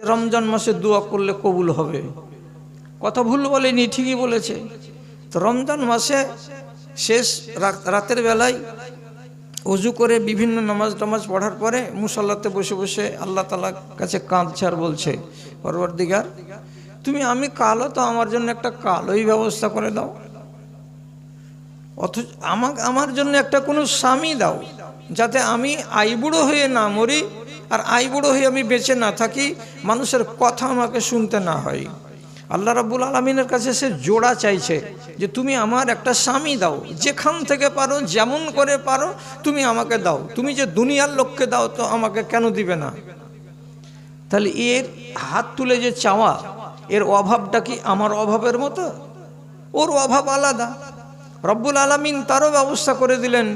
রমজান মাসে দোয়া করলে কবুল হবে। কথা ভুল বলেনি, ঠিকই বলেছে। তো রমজান মাসে শেষ রাতের বেলায় অজু করে বিভিন্ন নামাজ পড়ার পরে মুসল্লাতে বসে বসে আল্লাহ তাআলার কাছে কাঁদছে আর বলছে, পরওয়ারদিগার তুমি আমি কালো তো আমার জন্য একটা কালোই ব্যবস্থা করে দাও, অথচ আমার জন্য একটা কোনো স্বামী দাও, যাতে আমি আইবুড়ো হয়ে না মরি আর আইবুড়ো হয়ে আমি বেঁচে না থাকি, মানুষের কথা আমাকে শুনতে না হয়। আল্লাহ রাব্বুল আলামিনের কাছে সে জোড়া চাইছে যে তুমি আমার একটা স্বামী দাও, যেখান থেকে পারো যেমন করে পারো তুমি আমাকে দাও, তুমি যে দুনিয়ার লোককে দাও তো আমাকে কেন দিবে না? তাহলে এর হাত তুলে যে চাওয়া, এর অভাবটা কি আমার অভাবের মতো? ওর অভাব আলাদা। রব্বুল আলামিন তারও ব্যবস্থা করে দিলেন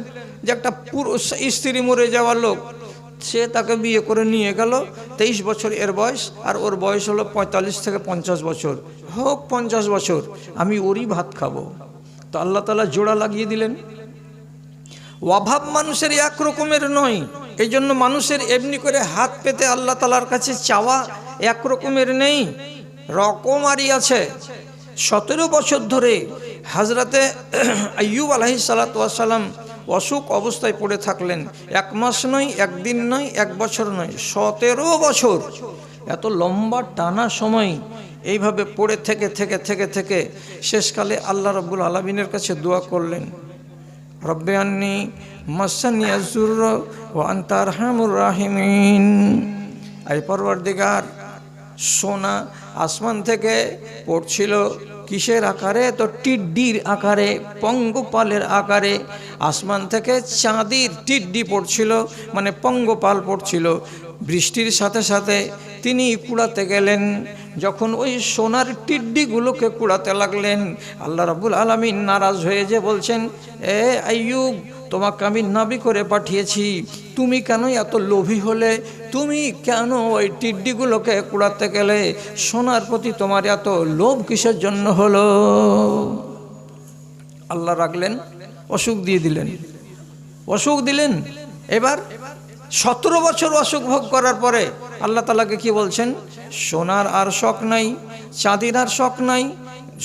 যে একটা পুরুষ স্ত্রী মরে যাওয়ার লোক, সে তাকে বিয়ে করে নিয়ে গেল, 23 বছর এর বয়স, আর ওর বয়স হলো 45 থেকে 50 বছর, হোক 50 বছর, আমি ওরই ভাত খাবো। তো আল্লাহ তাআলা জোড়া লাগিয়ে দিলেন। অভাব মানুষের এক রকমের নয়, এই জন্য মানুষের এমনি করে হাত পেতে আল্লাহ তাআলার কাছে চাওয়া এক রকমের নেই, রকমারি আছে। 17 বছর ধরে হযরতে আইয়ুব আলাইহিস সালাতু ওয়াস সালাম অসুখ অবস্থায় পড়ে থাকলেন। 1 মাস নয়, 1 দিন নয়, 1 বছর নয়, 17 বছর, এত লম্বা টানা সময় এইভাবে পড়ে থেকে থেকে থেকে থেকে শেষকালে আল্লাহ রাব্বুল আলামিনের কাছে দোয়া করলেন, রব্বে আন্নি মাসানি আযুরর ওয়া আনতা আরহামুর রাহিমিন। আই পরওয়ারদিগার, সোনা আসমান থেকে পড়ছিল কিসের আকারে? তো টিড্ডির আকারে, পঙ্গপালের আকারে। আসমান থেকে চাঁদির টিড্ডি পড়ছিল, মানে পঙ্গপাল পড়ছিল। বৃষ্টির সাথে সাথে তিনি কুড়াতে গেলেন। যখন ওই সোনার টিড্ডিগুলোকে কুড়াতে লাগলেন, আল্লাহ রাব্বুল আলামিন নারাজ হয়ে যে বলছেন, এ আইয়ুব, তোমাকে আমি নবী করে পাঠিয়েছি, তুমি কেন এত লোভী হলে? তুমি কেন ওই টিড্ডিগুলোকে কুড়াতে গেলে? সোনার প্রতি তোমার এত লোভ কিসের জন্য হলো? আল্লাহ রাখলেন, অসুখ দিয়ে দিলেন, অসুখ দিলেন। এবার 17 বছর অসুখ ভোগ করার পরে আল্লাহ তাআলাকে কি বলছেন? সোনার আর শখ নাই, চাঁদির আর শখ নাই,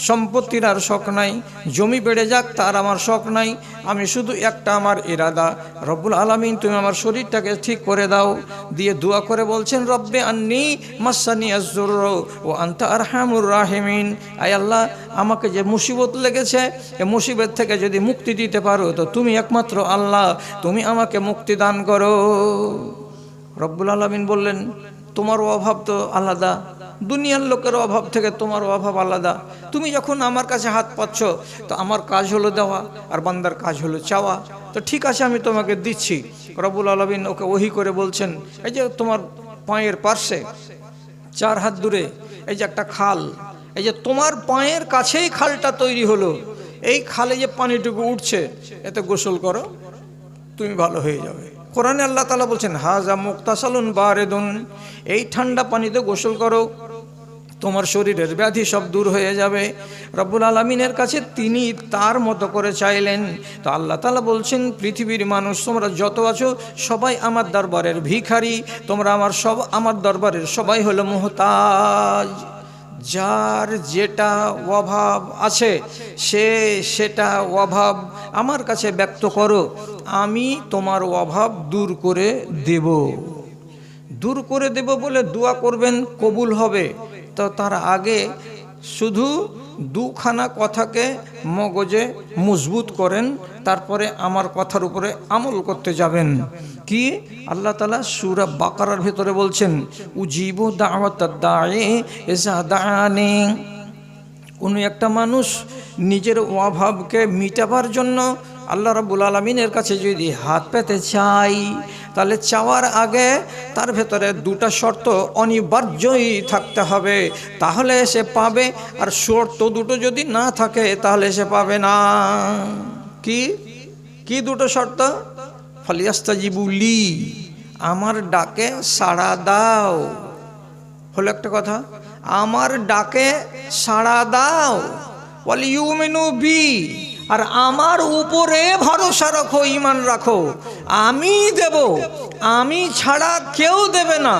সম্পত্তির আর শখ নাই, জমি বেড়ে যাক তার আমার শখ নাই, আমি শুধু একটা আমার ইরাদা, রব্বুল আলামিন তুমি আমার শরীরটাকে ঠিক করে দাও। দিয়ে দোয়া করে বলছেন, রব্বে আন্নি মাসানি আযুরর ওয়া আনতা আরহামুর রাহিমিন। আয় আল্লাহ, আমাকে যে মুসিবত লেগেছে, এই মুসিবত থেকে যদি মুক্তি দিতে পারো তো তুমি একমাত্র আল্লাহ, তুমি আমাকে মুক্তি দান করো। রব্বুল আলামিন বললেন, তোমার অভাব তো আলাদা, দুনিয়ার লোকের অভাব থেকে তোমার অভাব আলাদা। তুমি যখন আমার কাছে হাত পাচ্ছ, তো আমার কাজ হলো দেওয়া আর বান্দার কাজ হলো চাওয়া। তো ঠিক আছে, আমি তোমাকে দিচ্ছি। রব্বুল আলামিন ওকে ওহী করে বলছেন, এই যে তোমার পায়ের পার্শ্বে 4 হাত দূরে এই যে একটা খাল, এই যে তোমার পায়ের কাছেই খালটা তৈরি হলো, এই খালে যে পানিটুকু উঠছে এতে গোসল করো, তুমি ভালো হয়ে যাবে। কোরআনে আল্লাহ তাআলা বলছেন, হাজা মুক্তাসালুন বারিদুন, এই ঠান্ডা পানিতে গোসল করো, তোমার শরীরের ব্যাধি সব দূর হয়ে যাবে। রব্বুল আলামিনের কাছে তিনি তার মতো করে চাইলেন। তো আল্লাহ তাআলা বলছেন, পৃথিবীর মানুষ তোমরা যত আছো সবাই আমার দরবারের ভিখারি, তোমরা আমার দরবারের সবাই হলো মুহতাজ। যার যেটা অভাব আছে সেটা অভাব আমার কাছে ব্যক্ত করো, আমি তোমার অভাব দূর করে দেব। দূর করে দেব বলে দোয়া করবেন, কবুল হবে। তো তার আগে শুধু 2খানা কথাকে মগজে মজবুত করেন, তারপরে আমার কথার উপরে আমল করতে যাবেন। কি? আল্লাহ তাআলা সূরা বাকারার ভিতরে বলছেন, উজিবু দাওয়াতাদ দাঈ ইযা দাআনি। কোনো একটা মানুষ নিজের অভাবকে মিটাবার জন্য আল্লাহ রাব্বুল আলামিনের কাছে যদি হাত পেতে চাই, তাহলে চাওয়ার আগে তার ভেতরে 2টা শর্ত অনিবার্যই থাকতে হবে, তাহলে সে পাবে। আর শর্ত 2টো যদি না থাকে তাহলে সে পাবে না। কি কি 2টো শর্ত? ফালিয়াস্তাজিবু লি, আমার ডাকে সাড়া দাও, হলো একটা কথা। আমার ডাকে সাড়া দাও, ওয়ালিউমিনু বি, আর আমার উপরে ভরসা রাখো, ঈমান রাখো। আমি দেব, আমি ছাড়া কেউ দেবে না।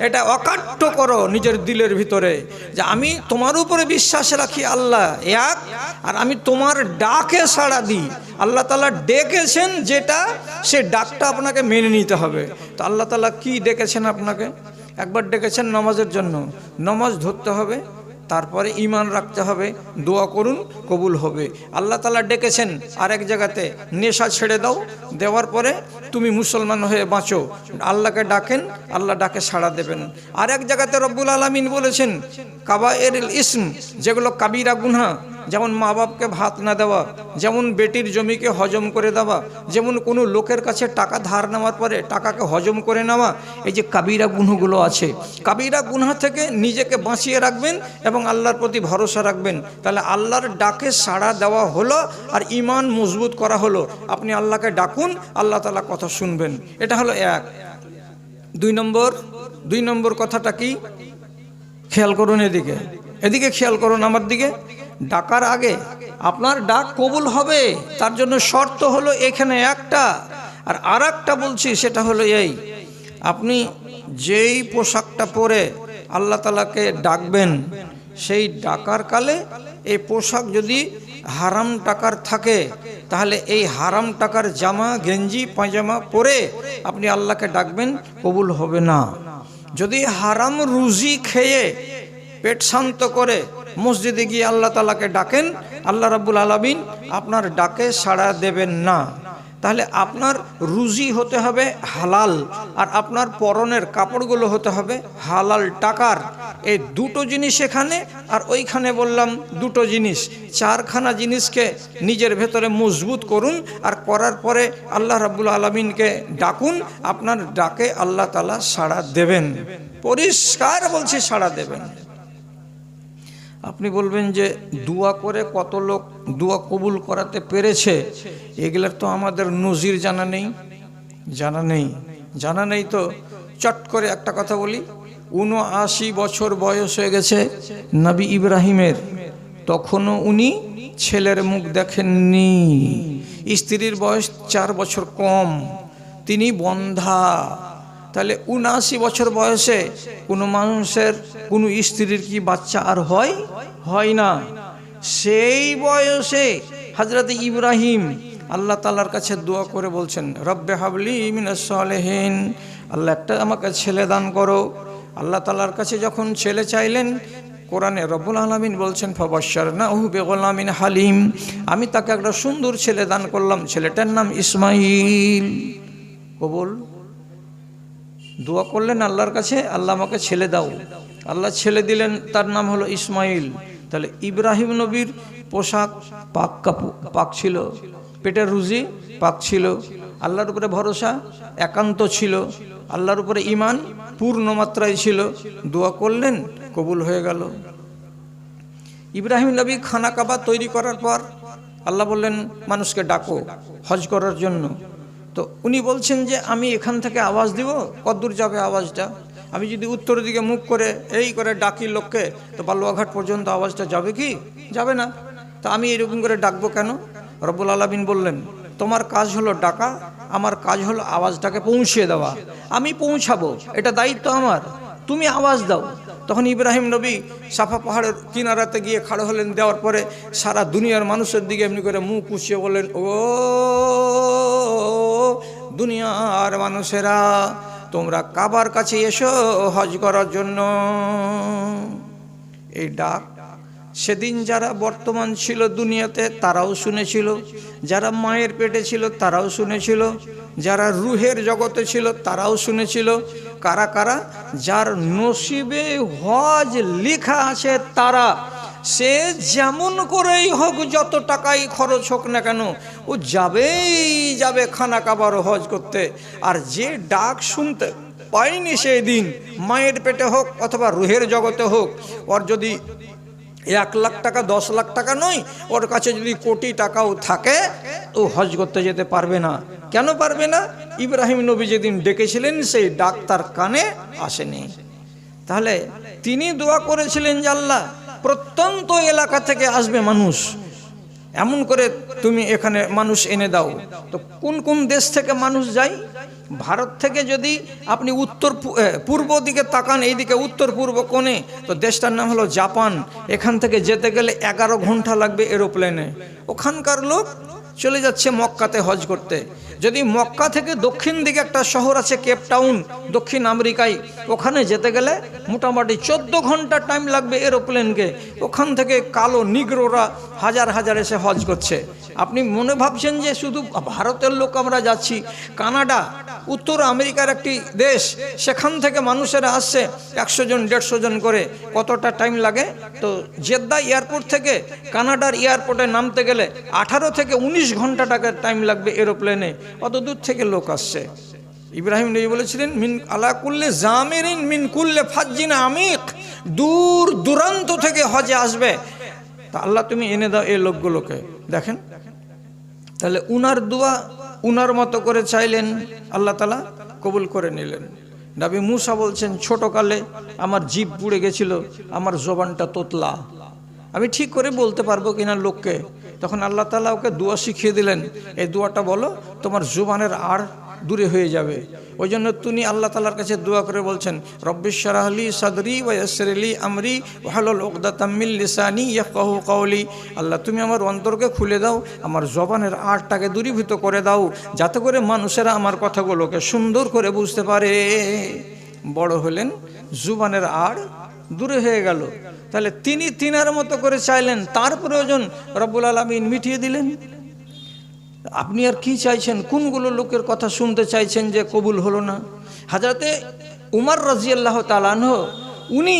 এটা অকাট্য করো নিজের দিলের ভিতরে যে আমি তোমার উপরে বিশ্বাস রাখি আল্লাহ এক, আর আমি তোমার ডাকে সাড়া দিই। আল্লাহ তাআলা ডেকেছেন যেটা, সে ডাকটা আপনাকে মেনে নিতে হবে। তো আল্লাহ তাআলা কি ডেকেছেন আপনাকে? একবার ডেকেছেন নামাজের জন্য, নামাজ ধরতে হবে, তারপরে ঈমান রাখতে হবে, দোয়া করুন কবুল হবে। আল্লাহ তাআলা ডেকেছেন আরেক জায়গাতে, নেশা ছেড়ে দাও, দেওয়ার পরে তুমি মুসলমান হয়ে বাঁচো। আল্লাহকে ডাকেন, আল্লাহ ডাকে সাড়া দেবেন। আরেক জায়গাতে রব্বুল আলামিন বলেছেন কাবায়েরুল ইসম, যেগুলো কাবিরা গুনাহ, যেমন মা বাপকে ভাত না দেওয়া, যেমন বেটির জমিকে হজম করে দেওয়া, যেমন কোনো লোকের কাছে টাকা ধার নেওয়ার পরে টাকাকে হজম করে নেওয়া, এই যে কাবিরা গুনাহগুলো আছে, কাবিরা গুনাহ থেকে নিজেকে বাঁচিয়ে রাখবেন এবং আল্লাহর প্রতি ভরসা রাখবেন। তাহলে আল্লাহর ডাকে সাড়া দেওয়া হলো আর ঈমান মজবুত করা হলো। আপনি আল্লাহকে ডাকুন, আল্লাহ তাআলা কথা শুনবেন। এটা হলো এক। দুই নম্বর কথাটা কি? খেয়াল করুন, এদিকে খেয়াল করুন, আমার দিকে। ডাকার আগে আপনার ডাক কবুল হবে, তার জন্য শর্ত হলো এখানে একটা। আর আরেকটা বলছি, সেটা হলো এই, আপনি যেই পোশাকটা পরে আল্লাহ তাআলাকে ডাকবেন, সেই ডাকার কালে এই পোশাক যদি হারাম টাকার থাকে, তাহলে এই হারাম টাকার জামা গেঞ্জি পায়জামা পরে আপনি আল্লাহকে ডাকবেন, কবুল হবে না। যদি হারাম রুজি খেয়ে পেট শান্ত করে মসজিদে গিয়ে আল্লাহ তাআলাকে ডাকেন, আল্লাহ রাব্বুল আলামিন আপনার ডাকে সাড়া দেবেন না। তাহলে আপনার রুজি হতে হবে হালাল, আর আপনার পরনের কাপড়গুলো হতে হবে হালাল টাকার। এই দুটো জিনিস এখানে, আর ওইখানে বললাম দুটো জিনিস, চারখানা জিনিসকে নিজের ভেতরে মজবুত করুন। আর করার পরে আল্লাহ রাব্বুল আলামিনকে ডাকুন, আপনার ডাকে আল্লাহ তাআলা সাড়া দেবেন, পরিষ্কার বলছি সাড়া দেবেন। আপনি বলবেন যে দোয়া করে কত লোক দোয়া কবুল করাতে পেরেছে, এগুলার তো আমাদের নজির জানা নেই। তো চট করে একটা কথা বলি, ৭৯ বছর বয়স হয়ে গেছে নবী ইব্রাহিমের, তখনও উনি ছেলের মুখ দেখেননি। স্ত্রীর বয়স 4 বছর কম, তিনি বন্ধা। তাহলে ৭৯ বছর বয়সে কোনো মানুষের, কোনো স্ত্রীর কি বাচ্চা আর হয় না? সেই বয়সে হযরত ইব্রাহিম আল্লাহ তাআলার কাছে দোয়া করে বলছেন, রব্বে হাবলি মিনাস সালিহিন, আল্লাহ একটা আমাকে ছেলে দান করো। আল্লাহ তাআলার কাছে যখন ছেলে চাইলেন, কোরআনে রব্বুল আলামিন বলছেন ফাবাশশারনাহু বিগুলামিন হালিম, আমি তাকে একটা সুন্দর ছেলে দান করলাম, ছেলেটার নাম ইসমাইল। কবুল দোয়া করলেন আল্লাহর কাছে, আল্লাহ আমাকে ছেলে দাও। আল্লাহ ছেলে দিলেন, তার নাম হলো ইসমাইল। তাহলে ইব্রাহিম নবীর পোশাক পাক ছিল, পেটের রুজি পাক ছিল, আল্লাহর উপরে ভরসা একান্ত ছিল, আল্লাহর উপরে ঈমান পূর্ণ মাত্রায় ছিল। দোয়া করলেন, কবুল হয়ে গেল। ইব্রাহিম নবী খানা কাবা তৈরি করার পর আল্লাহ বললেন মানুষকে ডাকো হজ করার জন্য। তো উনি বলছেন যে আমি এখান থেকে আওয়াজ দিব, কতদূর যাবে আওয়াজটা? আমি যদি উত্তর দিকে মুখ করে এই করে ডাকি লোককে, তো বালুয়াঘাট পর্যন্ত আওয়াজটা যাবে কি? যাবে না। তো আমি এরকম করে ডাকবো কেন? রব্বুল আলামিন বললেন তোমার কাজ হলো ডাকা, আমার কাজ হলো আওয়াজটাকে পৌঁছিয়ে দেওয়া। আমি পৌঁছাবো, এটা দায়িত্ব আমার, তুমি আওয়াজ দাও। তখন ইব্রাহিম নবী সাফা পাহাড়ের কিনারাতে গিয়ে খাড়া হলেন। দেওয়ার পরে সারা দুনিয়ার মানুষের দিকে এমনি করে মুখ উঁচিয়ে বললেন, ও দুনিয়ার মানুষেরা, তোমরা কাবার কাছে এসো হজ করার জন্য। এই ডাক সেদিন যারা বর্তমান ছিল দুনিয়াতে তারাও শুনেছিল, যারা মায়ের পেটে ছিল তারাও শুনেছিল, যারা রুহের জগতে ছিল তারাও শুনেছিল। কারা কারা? যার নসিবে হজ লেখা আছে তারা, সে যেমন করেই হোক, যত টাকাই খরচ হোক না কেন, ও যাবে খানা কাবার হজ করতে। আর যে ডাক শুনতে পায়নি সেই দিন, মায়ের পেটে হোক অথবা রুহের জগতে হোক, ওর যদি 1 লাখ টাকা 10 লাখ টাকা নয়, ওর কাছে যদি কোটি টাকাও থাকে, ও হজ করতে যেতে পারবে না। কেন পারবে না? ইব্রাহিম নবী যেদিন ডেকেছিলেন সেই ডাক তার কানে আসেনি। তাহলে তিনি দোয়া করেছিলেন যে আল্লাহ প্রত্যন্ত এলাকা থেকে আসবে মানুষ, এমন করে তুমি এখানে মানুষ এনে দাও। তো কোন কোন দেশ থেকে মানুষ যায়? ভারত থেকে যদি আপনি পূর্ব দিকে তাকান, এইদিকে উত্তর পূর্ব কোণে, তো দেশটার নাম হলো জাপান। এখান থেকে যেতে গেলে 11 ঘন্টা লাগবে এরোপ্লেনে। ওখানকার লোক চলে যাচ্ছে মক্কাতে হজ করতে। যদি মক্কা থেকে দক্ষিণ দিকে একটা শহর আছে কেপ টাউন, দক্ষিণ আমেরিকায়, ওখানে যেতে গেলে মোটামুটি 14 ঘন্টা টাইম লাগবে এরোপ্লেনকে। ওখান থেকে কালো নিগ্রোরা হাজার হাজার এসে হজ করছে। আপনি মনে ভাবছেন যে শুধু ভারতের লোক আমরা যাচ্ছি। কানাডা, উত্তর আমেরিকার একটি দেশ, সেখান থেকে মানুষেরা আসছে 100 জন 150 জন করে। কতটা টাইম লাগে? তো জেদ্দা এয়ারপোর্ট থেকে কানাডার এয়ারপোর্টে নামতে গেলে 18 থেকে 19 ঘন্টা টাকার টাইম লাগবে এরোপ্লেনে। অত দূর থেকে লোক আসছে। ইব্রাহিম নবী বলেছিলেন, মিন আলা কুল্লে জামিরিন মিন কুল্লে ফাজ্জিন আমিক, দূর দূরান্ত থেকে হজে আসবে। তা আল্লাহ তুমি এনে দাও এই লোকগুলোকে। দেখেন, তাহলে উনার দোয়া উনার মতো করে চাইলেন, আল্লাহ তাআলা কবুল করে নিলেন। নবী মুসা বলছেন, ছোটকালে আমার জিভ পুড়ে গেছিল, আমার জবানটা তোতলা, আমি ঠিক করে বলতে পারবো কিনা লোককে। তখন আল্লাহ তাআলা ওকে দোয়া শিখিয়ে দিলেন, এই দোয়াটা বলো, তোমার জবানের আড় দূরে হয়ে যাবে। ওই জন্য তিনি আল্লাহ তাআলার কাছে দোয়া করে বলছেন, রব্বিশ শরহ লি সাদরি ওয়া ইয়াসসির লি আমরি ওয়াহলুল উকদাতাম মিন লিসানি ইয়াফকাহু কওলি। আল্লাহ তুমি আমার অন্তরকে খুলে দাও, আমার জবানের আড়টাকে দূরীভূত করে দাও, যাতে করে মানুষেরা আমার কথাগুলোকে সুন্দর করে বুঝতে পারে। বড় হলেন, জবানের আড় দূরে হয়ে গেল। তাহলে তিনি তিনার মতো করে চাইলেন, তার প্রয়োজন রব্বুল আলামিন মিটিয়ে দিলেন। আপনি আর কি চাইছেন? কোনগুলো লোকের কথা শুনতে চাইছেন যে কবুল হলো না? হযরতে উমর রাদিয়াল্লাহু তাআলা আনহু, উনি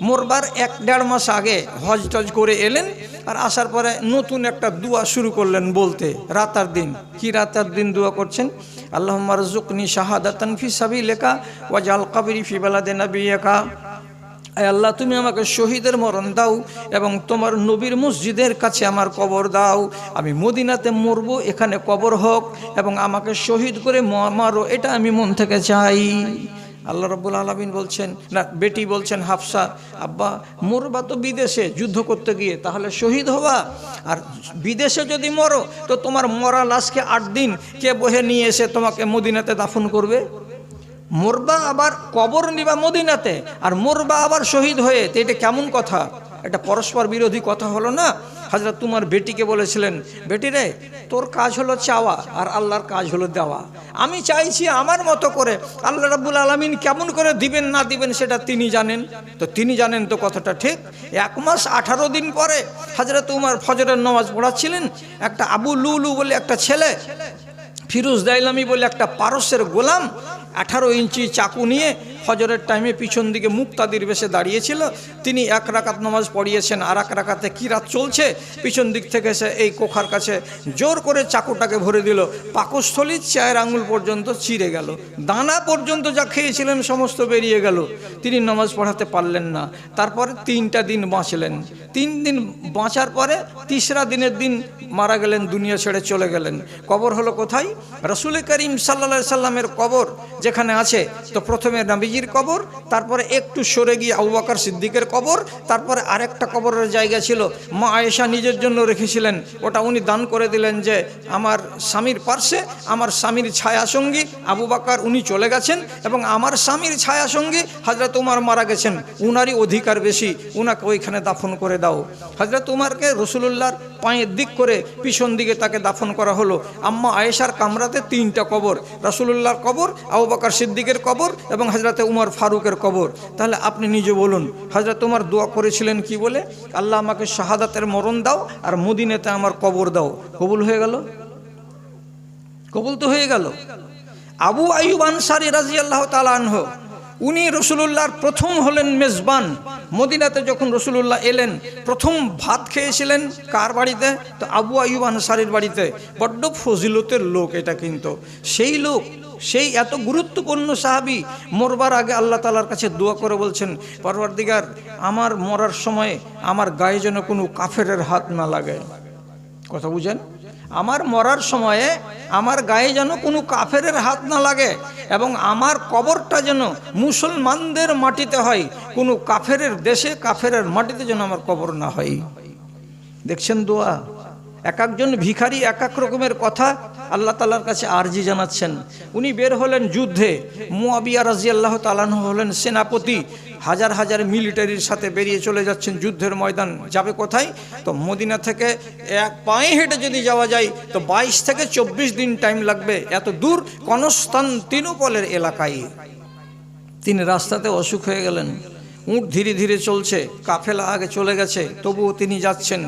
মরবার 1-1.5 মাস আগে হজ টজ করে এলেন, আর আসার পরে নতুন একটা দোয়া শুরু করলেন বলতে, রাত আর দিন। কি রাত আর দিন দোয়া করছেন? আল্লাহুম্মা রযুকনি শাহাদাতান ফি সাবিলিকা ওয়াজআল কবরি ফি বালাদি নাবিয়িকা। আল্লাহ তুমি আমাকে শহীদের মরণ দাও এবং তোমার নবীর মসজিদের কাছে আমার কবর দাও। আমি মদিনাতে মরবো, এখানে কবর হোক, এবং আমাকে শহীদ করে মারো, এটা আমি মন থেকে চাই। আল্লাহ রাব্বুল আলামিন বলছেন, না বেটি বলছেন হাফসা, আব্বা মরবা তো বিদেশে যুদ্ধ করতে গিয়ে, তাহলে শহীদ হবা। আর বিদেশে যদি মরো তো তোমার মরা লাশকে 8 দিন কে বহে নিয়ে এসে তোমাকে মদিনাতে দাফন করবে? মরবা আবার কবর নিবা মদিনাতে, আর মরবা আবার শহীদ হয়ে, তো এটা কেমন কথা? এটা পরস্পর বিরোধী কথা হলো না? হযরত তোমার বেটিকে বলেছিলেন, বেটি রে, তোর কাজ হলো চাওয়া আর আল্লাহর কাজ হলো দেওয়া। আমি চাইছি আমার মতো করে, আল্লাহ রাব্বুল আলামিন কেমন করে দিবেন না দিবেন সেটা তিনি জানেন। তো তিনি জানেন তো কথাটা ঠিক। 1 মাস 18 দিন পরে হযরত উমর ফজরের নামাজ পড়াচ্ছিলেন। একটা আবু লুলু বলে একটা ছেলে, ফিরোজ দাইলামি বলে একটা পারস্যের গোলাম, 18 ইঞ্চি চাকু নিয়ে ফজরের টাইমে পিছন দিকে মুক্তাদির বেশে দাঁড়িয়েছিল। তিনি 1 রাকাত নামাজ পড়িয়েছেন, আর 1 রাকাতে কিরাত চলছে, পিছন দিক থেকে এসে এই কোখার কাছে জোর করে চাকুটাকে ভরে দিল। পাকস্থলীর 4 আঙুল পর্যন্ত চিরে গেল, দানা পর্যন্ত যা খেয়েছিলেন সমস্ত বেরিয়ে গেল। তিনি নামাজ পড়াতে পারলেন না। তারপরে 3টা দিন বাঁচলেন। 3 দিন বাঁচার পরে 3রা দিনের দিন মারা গেলেন, দুনিয়া ছেড়ে চলে গেলেন। কবর হলো কোথায়? রাসূল করিম সাল্লাল্লাহু আলাইহি সাল্লামের কবর যেখানে আছে, তো প্রথমে নবীজির কবর, তারপরে একটু সরে গিয়ে আবু বকর সিদ্দিকের কবর, তারপরে আরেকটা কবরের জায়গা ছিল মা আয়েশা নিজের জন্য রেখেছিলেন, ওটা উনি দান করে দিলেন যে আমার স্বামীর পার্শ্বে আমার স্বামীর ছায়াসঙ্গী আবু বকর উনি চলে গেছেন, এবং আমার স্বামীর ছায়াসঙ্গী হযরত উমর মারা গেছেন, উনারই অধিকার বেশি, উনাকে ওইখানে দাফন করে দাও। হযরত উমরকে রাসূলুল্লাহর পায়ের দিক করে পিছন দিকে তাকে দাফন করা হলো। আম্মা আয়েশার কামরাতে 3টা কবর, রাসূলুল্লাহর কবর, আবু বকর সিদ্দিকের কবর এবং হযরত উমর ফারুকের কবর। তাহলে আপনি নিজে বলুন, হযরত উমর দোয়া করেছিলেন কি বলে? আল্লাহ আমাকে শাহাদাতের মরণ দাও আর মদিনাতে আমার কবর দাও। কবুল হয়ে গেল? কবুল তো হয়ে গেল। আবু আইয়ুব আনসারী রাদিয়াল্লাহু তাআলা আনহু, উনি রাসূলুল্লাহর প্রথম হলেন মেজবান। মদিনাতে যখন রাসূলুল্লাহ এলেন, প্রথম ভাত খেয়েছিলেন কার বাড়িতে? তো আবু আইয়ুব আনসারীর বাড়িতে। বড্ড ফজিলতের লোক এটা, কিন্তু সেই লোক, সেই এত গুরুত্বপূর্ণ সাহাবী, মরবার আগে আল্লাহ তাআলার কাছে দোয়া করে বলছেন, পরওয়ারদিগার আমার মরার সময় আমার গায়ে যেন কোনো কাফেরের হাত না লাগে। কথা বুঝেন? আমার মরার সময়ে আমার গায়ে যেন কোনো কাফেরের হাত না লাগে, এবং আমার কবরটা যেন মুসলমানদের মাটিতে হয়, কোনো কাফেরের দেশে কাফেরের মাটিতে যেন আমার কবর না হয়। দেখছেন দোয়া? এক একজন ভিখারি এক এক রকমের কথা আল্লাহ তাআলার কাছে আরজি জানাচ্ছেন। উনি বের হলেন যুদ্ধে, মুয়াবিয়া রাদিয়াল্লাহু তাআলা হলেন সেনাপতি, হাজার হাজার মিলিটারির সাথে বেরিয়ে চলে যাচ্ছেন যুদ্ধের ময়দান। যাবে কোথায়? তো মদিনা থেকে এক পায়ে হেঁটে যদি যাওয়া যায় তো 22 থেকে 24 দিন টাইম লাগবে, এত দূর কনস্তান্তিনোপলের এলাকায়। তিনি রাস্তাতে অসুখ হয়ে গেলেন, উট ধীরে ধীরে চলছে, কাফেলা আগে চলে গেছে, তবুও তিনি যাচ্ছেন।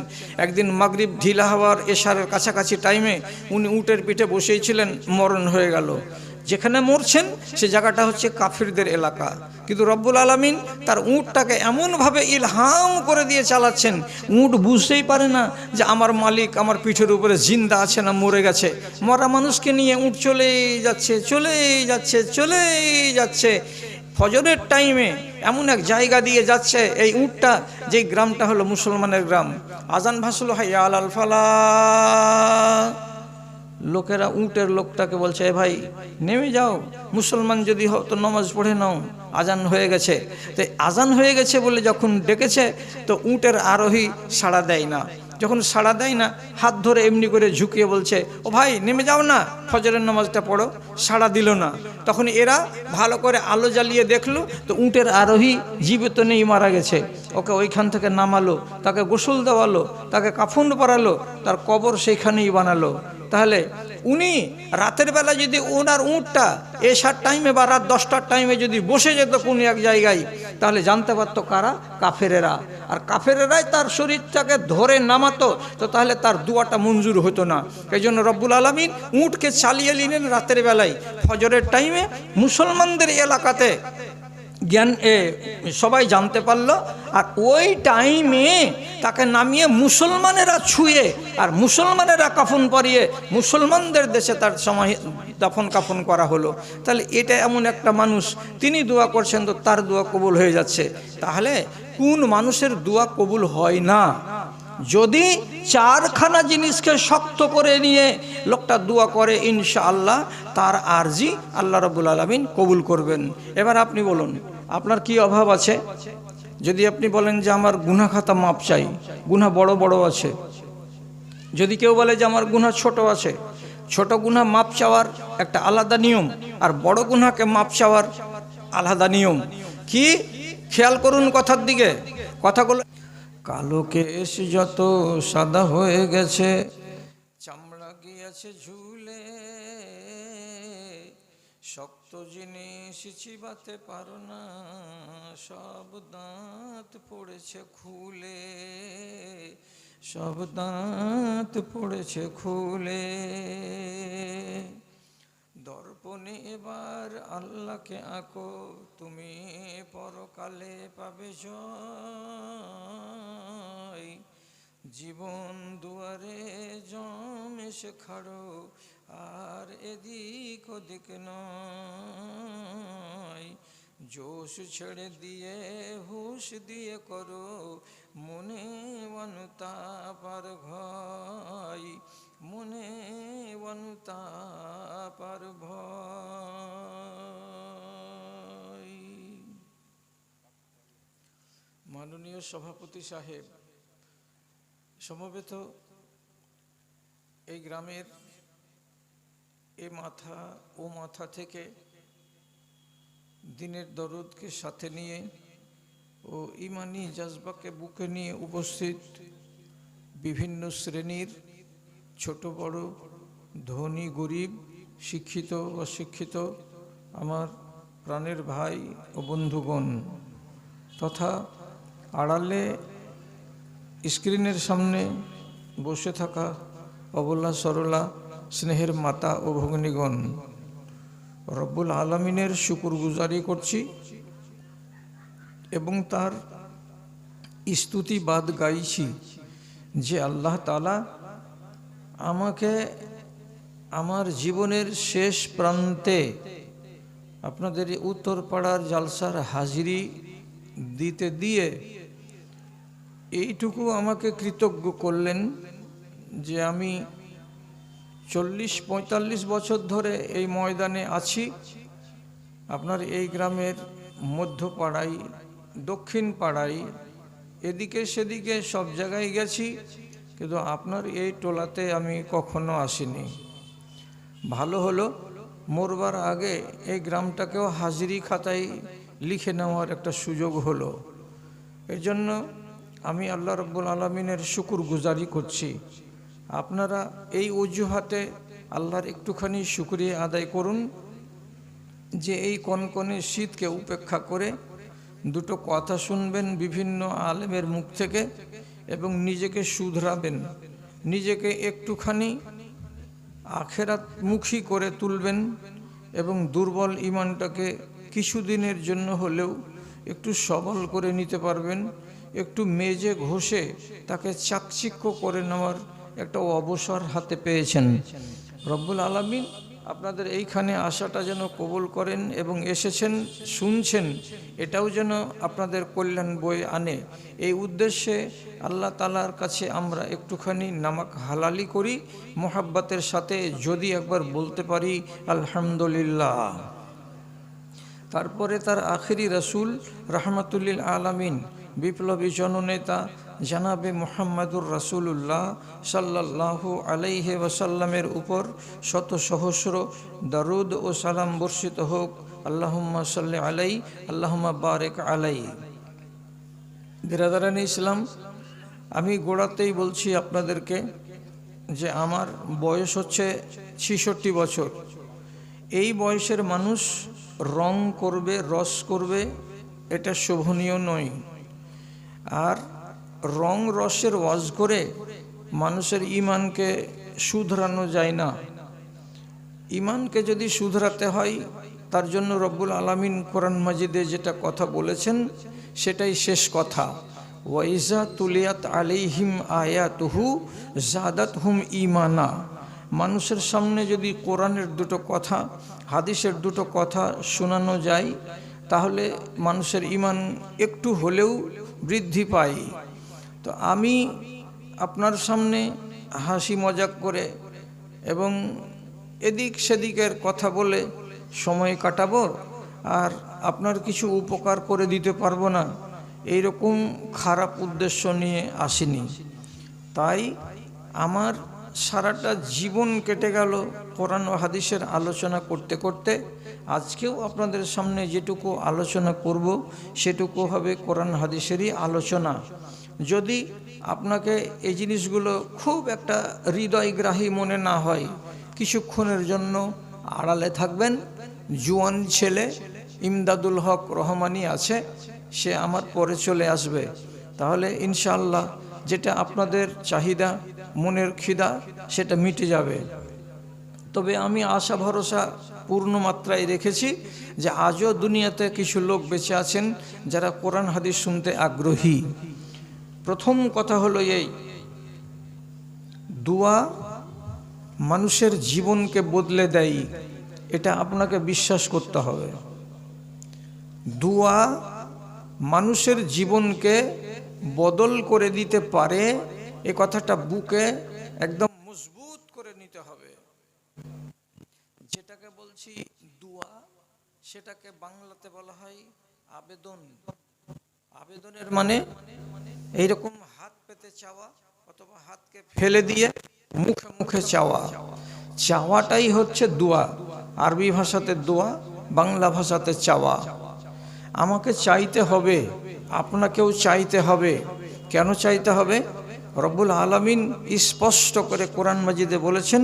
একদিন মাগরিব ঢিলা হওয়ার এশারের কাছাকাছি টাইমে উনি উটের পিঠে বসেই ছিলেন, মরণ হয়ে গেল। যেখানে মরছেন সে জায়গাটা হচ্ছে কাফিরদের এলাকা, কিন্তু রব্বুল আলামিন তার উটটাকে এমনভাবে ইলহাম করে দিয়ে চালাচ্ছেন, উট বুঝতেই পারে না যে আমার মালিক আমার পিঠের উপরে জিন্দা আছে না মরে গেছে। মরা মানুষকে নিয়ে উট চলেই যাচ্ছে, চলেই যাচ্ছে, চলেই যাচ্ছে। ফজরের টাইমে এমন এক জায়গা দিয়ে যাচ্ছে এই উটটা, যেই গ্রামটা হলো মুসলমানের গ্রাম। আজান ভাসলো, হাইয়া আলাল ফালাহ। লোকেরা উটের লোকটাকে বলছে, এ ভাই নেমে যাও, মুসলমান যদি হও তো নামাজ পড়ে নাও, আজান হয়ে গেছে। তো আজান হয়ে গেছে বলে যখন ডেকেছে তো উটের আরোহী সাড়া দেয় না। যখন সাড়া দেয় না, হাত ধরে এমনি করে ঝুঁকিয়ে বলছে, ও ভাই নেমে যাও না, ফজরের নামাজটা পড়ো। সাড়া দিল না। তখন এরা ভালো করে আলো জ্বালিয়ে দেখলো তো উটের আরোহী জীবিত নেই, মারা গেছে। ওকে ওইখান থেকে নামালো, তাকে গোসল দেওয়ালো, তাকে কাফন পরালো, তার কবর সেইখানেই বানালো। তাহলে উনি রাতের বেলা যদি ওনার উটটা এশার টাইমে বা রাত 10টার টাইমে যদি বসে যেত কোনো এক জায়গায়, তাহলে জানতে পারতো কারা? কাফেরেরা। আর কাফেরেরাই তার শরীরটাকে ধরে নামাতো, তো তাহলে তার দুয়াটা মঞ্জুর হতো না। এই জন্য রব্বুল আলামিন উটকে চালিয়ে নিলেন রাতের বেলায়, ফজরের টাইমে মুসলমানদের এলাকাতে জ্ঞান সবাই জানতে পারলো। আর ওই টাইমে তাকে নামিয়ে মুসলমানেরা ছুঁয়ে আর মুসলমানেরা কাফন পরিয়ে মুসলমানদের দেশে তার সময় দাফন কাফন করা হলো। তাহলে এটা এমন একটা মানুষ, তিনি দোয়া করছেন তো তার দোয়া কবুল হয়ে যাচ্ছে। তাহলে কোন মানুষের দোয়া কবুল হয় না? যদি চারখানা জিনিসকে শক্ত করে নিয়ে লোকটা দোয়া করে, ইনশাআল্লাহ তার আরজি আল্লাহ রাব্বুল আলামিন কবুল করবেন। এবার আপনি বলুন, আপনার কি অভাব আছে? যদি আপনি বলেন যে আমার গুনাহ খাতা মাপ চাই, গুনাহ বড় বড় আছে। যদি কেউ বলে যে আমার গুনাহ ছোট আছে, ছোট গুনাহ মাপ চাওয়ার একটা আলাদা নিয়ম, আর বড় গুনাহকে মাপ চাওয়ার আলাদা নিয়ম। কি খেয়াল করুন কথার দিকে, কথাগুলো। কালো কেশ যত সাদা হয়ে গেছে, চামড়া গিয়েছে ঝুলে, শক্ত জিনিস চিবাতে পারো না, সব দাঁত পড়েছে খুলে, সব দাঁত পড়েছে খুলে। দর্পণে এবার আল্লাহকে আঁকো, তুমি পরকালে পাবে জয়। জীবন দুয়ারে জম এসে খাড়ো, আর এদিক ওদিক নয়। জোশ ছেড়ে দিয়ে হুশ দিয়ে করো, মনে অনুতাপ আর ভয়, মনে অনুতাপ আর ভয়। মাননীয় সভাপতি সাহেব, সমবেত এই গ্রামের এ মাথা ও মাথা থেকে দিনের দরদকে সাথে নিয়ে ও ইমানি জজবাকে বুকে নিয়ে উপস্থিত বিভিন্ন শ্রেণীর ছোট বড়, ধনী গরিব, শিক্ষিত অশিক্ষিত আমার প্রাণের ভাই ও বন্ধুগণ, তথা আড়ালে স্ক্রিনের সামনে বসে থাকা অবলা সরলা স্নেহের মাতা ও ভগ্নীগণ, রব্বুল আলামিনের শুকরগুজারি করছি এবং তার স্তুতিবাদ গাইছি যে আল্লাহ তাআলা আমাকে আমার জীবনের শেষ প্রান্তে আপনাদের উত্তরপাড়ার জালসার হাজিরি দিতে দিয়ে এইটুকু আমাকে কৃতজ্ঞ করলেন যে আমি 40-45 বছর ধরে এই ময়দানে আছি। আপনার এই গ্রামের মধ্যপাড়ায়, দক্ষিণ পাড়ায়, এদিকে সেদিকে সব জায়গায় গেছি, কিন্তু আপনার এই টোলাতে আমি কখনো আসিনি। ভালো হলো মরবার আগে এই গ্রামটাকেও হাজিরি খাতায় লিখে নেওয়ার একটা সুযোগ হলো। এর জন্য আমি আল্লাহ রাব্বুল আলামিনের শুকর গুজারি করছি। আপনারা এই অজুহাতে আল্লাহর একটুখানি শুকরিয়া আদায় করুন যে এই কনকনে শীতকে উপেক্ষা করে দুটো কথা শুনবেন বিভিন্ন আলেমের মুখ থেকে এবং নিজেকে শুধরাবেন, নিজেকে একটুখানি আখেরাতমুখী করে তুলবেন এবং দুর্বল ঈমানটাকে কিছুদিনের জন্য হলেও একটু সবল করে নিতে পারবেন। একটু মেজে ঘষে তাকে চাকচিক্য করে নেওয়ার একটা অবসর হাতে পেয়েছেন। রব্বুল আলামিন আপনাদের এইখানে আসাটা যেন কবুল করেন এবং এসেছেন শুনছেন এটাও যেন আপনাদের কল্যাণ বয়ে আনে। এই উদ্দেশ্যে আল্লাহ তাআলার কাছে আমরা একটুখানি নামাক হালালি করি মোহাব্বতের সাথে, যদি একবার বলতে পারি আলহামদুলিল্লাহ। তারপরে তার আখেরি রাসূল রাহমাতুল্লিল আলামিন বিপ্লবী জননেতা জানাবে মুহাম্মাদুর রাসূলুল্লাহ সাল্লাল্লাহু আলাইহি ওয়াসাল্লামের উপর শত সহস্র দরুদ ও সালাম বর্ষিত হোক। আল্লাহুম্মা সাল্লি আলাই, আল্লাহুম্মা বারিক আলাই। বিরাদারানে ইসলাম, আমি গোড়াতেই বলছি আপনাদেরকে যে আমার বয়স হচ্ছে ৬৬ বছর। এই বয়সের মানুষ রং করবে, রস করবে, এটা শোভনীয় নয়। আর রং রসের ওয়াজ করে মানুষের ঈমানকে শুধরানো যায় না। ঈমানকে যদি শুধরাতে হয় তার জন্য রব্বুল আলামিন কোরআন মাজিদে যেটা কথা বলেছেন সেটাই শেষ কথা। ওয়াইজা তুলিয়াত আলাইহিম আয়াতুহু জাদাতহুম ঈমানা। মানুষের সামনে যদি কোরআনের দুটো কথা, হাদিসের দুটো কথা শোনানো যায় তাহলে মানুষের ঈমান একটু হলেও বৃদ্ধি পায়। তো আমি আপনার সামনে হাসি মজাক করে এবং এদিক সেদিকের কথা বলে সময় কাটাবো আর আপনার কিছু উপকার করে দিতে পারবো না, এইরকম খারাপ উদ্দেশ্য নিয়ে আসিনি। তাই আমার সারাটা জীবন কেটে গেল কোরআন ও হাদিসের আলোচনা করতে করতে। আজকেও আপনাদের সামনে যেটুকু আলোচনা করব সেটুকু হবে কোরআন হাদিসেরই আলোচনা। যদি আপনাকে এই জিনিসগুলো খুব একটা হৃদয়গ্রাহী মনে না হয়, কিছুক্ষণের জন্য আড়ালে থাকবেন। জুয়ান ছেলে ইমদাদুল হক রহমানি আছে, সে আমার পরে চলে আসবে। তাহলে ইনশাআল্লাহ যেটা আপনাদের চাহিদা, মনের খিদা, সেটা মিটে যাবে। তবে আমি আশা ভরসা পূর্ণ মাত্রায় রেখেছি যে আজও দুনিয়াতে কিছু লোক বেঁচে আছেন যারা কোরআন হাদিস শুনতে আগ্রহী। প্রথম কথা হলো এই, দোয়া মানুষের জীবনকে বদলে দেয়, এটা আপনাকে বিশ্বাস করতে হবে। দোয়া মানুষের জীবনকে বদল করে দিতে পারে, এ কথাটা বুকে একদম মজবুত করে নিতে হবে। যেটাকে বলছি দোয়া, সেটাকে বাংলাতে বলা হয় আবেদন। আবেদনের মানে এইরকম হাত পেতে চাওয়া অথবা হাতকে ফেলে দিয়ে মুখে মুখে চাওয়া। চাওয়াটাই হচ্ছে দোয়া। আরবি ভাষাতে দোয়া, বাংলা ভাষাতে চাওয়া। আমাকে চাইতে হবে, আপনাকেও চাইতে হবে। কেন চাইতে হবে? রব্বুল আলামিন স্পষ্ট করে কোরআন মাজিদে বলেছেন,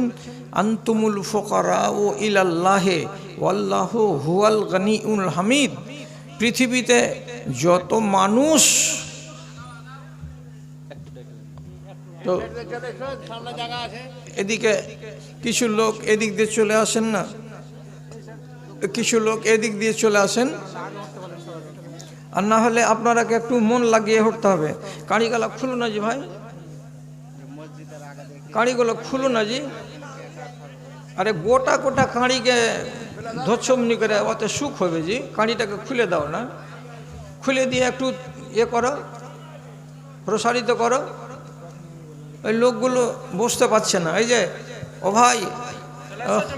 আনতুমুল ফুকারাউ ইলাল্লাহি ওয়াল্লাহু হুয়াল গনিউল হামিদ। পৃথিবীতে যত মানুষ, তো এদিকে কিছু লোক এদিক দিয়ে চলে আসেন না, কিছু লোক এদিক দিয়ে চলে আসেন, আর না হলে আপনারাকে একটু মন লাগিয়ে উঠতে হবে। কাঁড়িগুলো খুলুন না জি ভাই, কাঁড়িগুলো খুলুন না জি। আরে গোটা গোটা কাঁড়িকে ধোচ্ছমনি করে অত সুখ হবে জি। কাঁড়িটাকে খুলে দাও না, খুলে দিয়ে একটু করো, প্রসারিত করো। ওই লোকগুলো বসতে পারছে না। এই যে ও ভাই,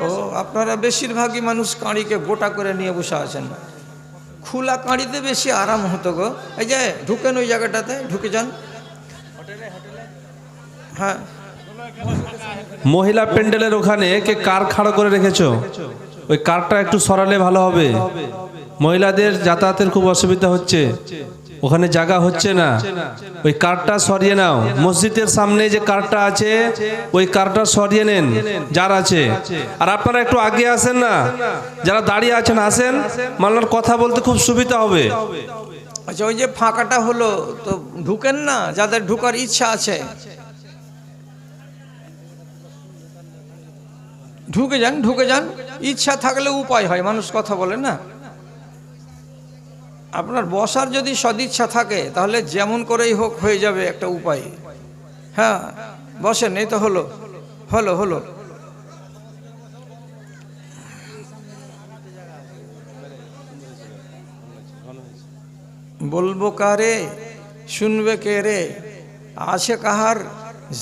ও আপনারা বেশিরভাগই মানুষ কাঁড়িকে গোটা করে নিয়ে বসে আছেন। খোলা কাঁড়িতে বেশি আরাম হতো গো। এই যে ঢুকেন ওই জায়গাটাতে, ঢুকে যান। হ্যাঁ মহিলা প্যান্ডেলের ওখানে কে কার খাড়ো করে রেখেছো? ওই কারটা একটু সরালে ভালো হবে। মহিলাদের যাতায়াতের খুব অসুবিধা হচ্ছে, ওখানে জায়গা হচ্ছে না। ওই কারটা সরিয়ে নাও। মসজিদের সামনে যে কারটা আছে ওই কারটা সরিয়ে নেন যার আছে। আর আপনারা একটু আগে আসেন না, যারা দাঁড়িয়ে আছেন আসেন, মাল্লার কথা বলতে খুব সুবিধা হবে। আচ্ছা, ওই যে ফাঁকাটা হলো তো ঢুকেন না, যাদের ঢুকার ইচ্ছা আছে ঢুকে যান, ঢুকে যান। ইচ্ছা থাকলে উপায় হয়, মানুষ কথা বলে না। আপনার বসার যদি সদিচ্ছা থাকে তাহলে যেমন করেই হোক হয়ে যাবে একটা উপায়। হ্যাঁ, বসেন। এই তো হলো হলো হলো। বলবো কারে, শুনবে কে রে, আছে কাহার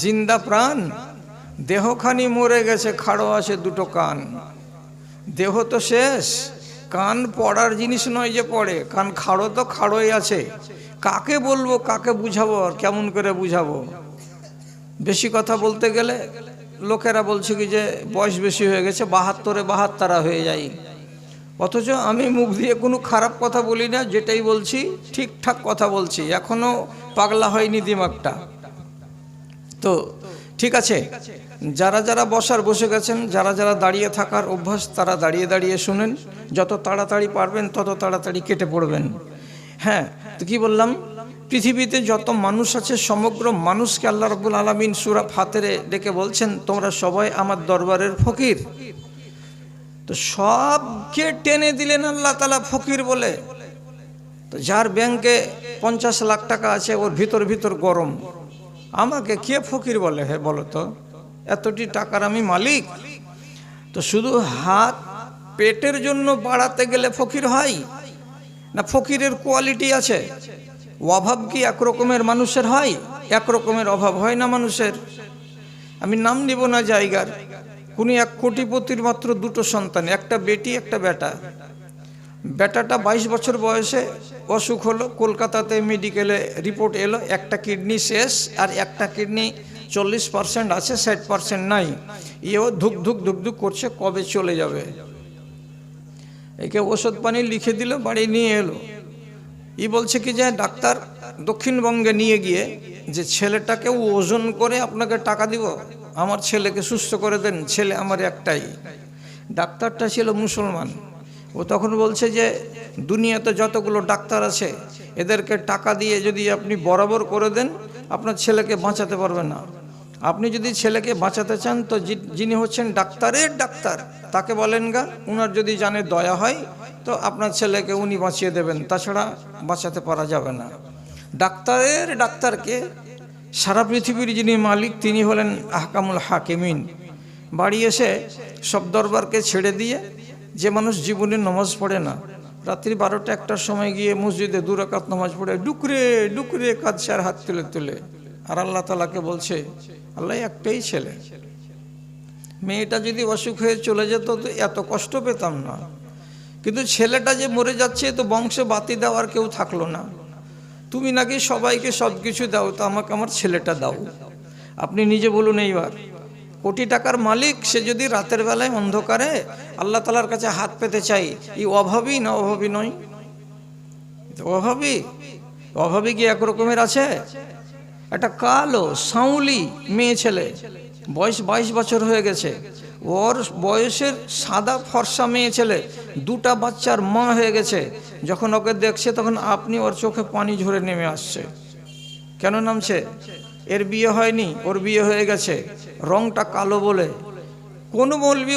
জিন্দা প্রাণ, দেহখানি মরে গেছে, খাড়ো আছে দুটো কান। দেহ তো শেষ, কান পড়ার জিনিস নয় যে পড়ে, কান খাড়ো তো খাড়োই আছে। কাকে বলবো, কাকে বুঝাবো, আর কেমন করে বুঝাবো? বেশি কথা বলতে গেলে লোকেরা বলছে কি যে বয়স বেশি হয়ে গেছে, 72-এ 72 হয়ে যায়। অথচ আমি মুখ দিয়ে কোনো খারাপ কথা বলি না, যেটাই বলছি ঠিকঠাক কথা বলছি, এখনো পাগলা হয়নি দিমাগটা। তো ঠিক আছে, যারা যারা বসার বসে গেছেন, যারা যারা দাঁড়িয়ে থাকার অভ্যাস তারা দাঁড়িয়ে দাঁড়িয়ে শুনেন। যত তাড়াতাড়ি পারবেন তত তাড়াতাড়ি কেটে পড়বেন। হ্যাঁ, তো কি বললাম, পৃথিবীতে যত মানুষ আছে সমগ্র মানুষকে আল্লাহ রাব্বুল আলামিন সূরা ফাতিরে ডেকে বলছেন তোমরা সবাই আমার দরবারের ফকির। তো সবকে টেনে দিলেন আল্লাহ তাআলা ফকির বলে। তো যার ব্যাংকে 50 লাখ টাকা আছে ওর ভিতর ভিতর গরম, আমাকে কে ফকির বলে? হে বলো তো, এতটি টাকার আমি মালিক। তো শুধু হাত পেটের জন্য বাড়াতে গেলে ফকির হয় না? ফকিরের কোয়ালিটি আছে। অভাব কি এক রকমের মানুষের হয়? এক রকমের অভাব হয় না মানুষের। আমি নাম নিব না জায়গার, কোন এক কোটিপতির মাত্র 2টো সন্তান, একটা বেটি একটা বেটা। বেটাটা 22 বছর বয়সে অসুখ হলো, কলকাতাতে মেডিকেলে রিপোর্ট এলো একটা কিডনি শেষ, আর একটা কিডনি 40% আছে, 60% নাই। এও ধুক ধুক ধুক ধুক করছে, কবে চলে যাবে। একে ওষুধ পানি লিখে দিল, বাড়ি নিয়ে এলো। বলছে কি যে ডাক্তার, দক্ষিণবঙ্গে নিয়ে গিয়ে যে ছেলেটাকে ওজন করে আপনাকে টাকা দিব, আমার ছেলেকে সুস্থ করে দেন, ছেলে আমার একটাই। ডাক্তারটা ছিল মুসলমান। ও তখন বলছে যে দুনিয়াতে যতগুলো ডাক্তার আছে এদেরকে টাকা দিয়ে যদি আপনি বরাবর করে দেন আপনার ছেলেকে বাঁচাতে পারবেন না। আপনি যদি ছেলেকে বাঁচাতে চান তো যিনি হচ্ছেন ডাক্তারের ডাক্তার তাকে বলেন গা, উনার যদি জানে দয়া হয় তো আপনার ছেলেকে উনি বাঁচিয়ে দেবেন, তাছাড়া বাঁচাতে পারা যাবে না। ডাক্তারের ডাক্তারকে সারা পৃথিবীর যিনি মালিক তিনি হলেন আহকামুল হাকিমিন। বাড়ি এসে সব দরবারকে ছেড়ে দিয়ে, যে মানুষ জীবনে নামাজ পড়ে না, রাত্রি 12টা-1টার সময় গিয়ে মসজিদে 2 রাকাত নামাজ পড়ে ডুকরে ডুকরে কাঁদছে আর হাত তুলে তুলে, আর আল্লাহ তাআলাকে বলছে আল্লাহ একটাই ছেলে, মেয়েটা যদি অসুখ হয়ে চলে যেত তো এত কষ্ট পেতাম না, কিন্তু ছেলেটা যে মরে যাচ্ছে তো বংশে বাতি দেওয়ার কেউ থাকলো না, তুমি নাকি সবাইকে সব কিছু দাও, তো আমাকে আমার ছেলেটা দাও। আপনি নিজে বলুন, এইবার কোটি টাকার মালিক সে যদি রাতের বেলায় অন্ধকারে আল্লাহ তাআলার কাছে হাত পেতে চাই, এই অভাবী না অভাবী নয়? অভাবী অভাবী কি এক রকমের আছে? একটা কালো সাউলি মেয়ে ছেলে, বয়স 22 বছর হয়ে গেছে, ওর বয়সের সাদা ফর্সা মেয়ে ছেলে, 2টা বাচ্চার মা হয়ে গেছে। যখন ওকে দেখছে তখন আপনি ওর চোখে পানি ঝরে নেমে আসছে। কেন নামছে? এর বিয়ে হয়নি, ওর বিয়ে হয়ে গেছে, রংটা কালো বলে। কোন মৌলবি